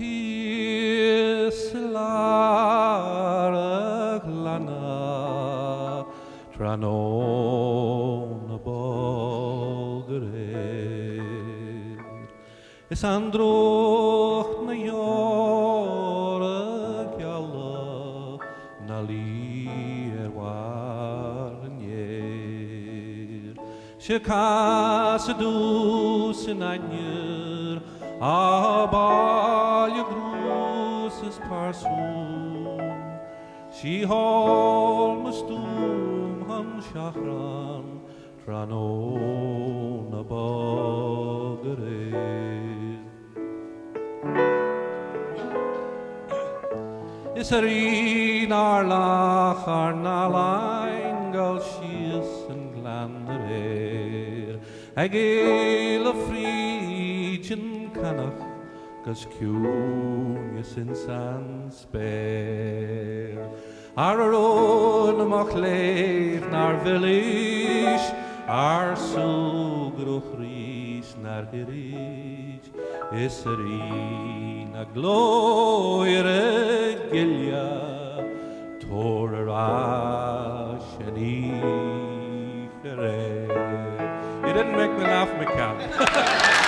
Hislárach lana Tranon na bogre Is androch na jora Gjalla na lier waren yer Shikasadus in anjer Abalje groeses parsoen She holmestum han shachran Tranon na bogre Is een arlach arnalain gal shies en glanderer Gaeilge friedjen kannach gus cúnius in san spare Aron mach leif nar village Ar sugruch ries nar gerich Is na gloire gilja Torarash and Ifere You didn't make me laugh, McCann.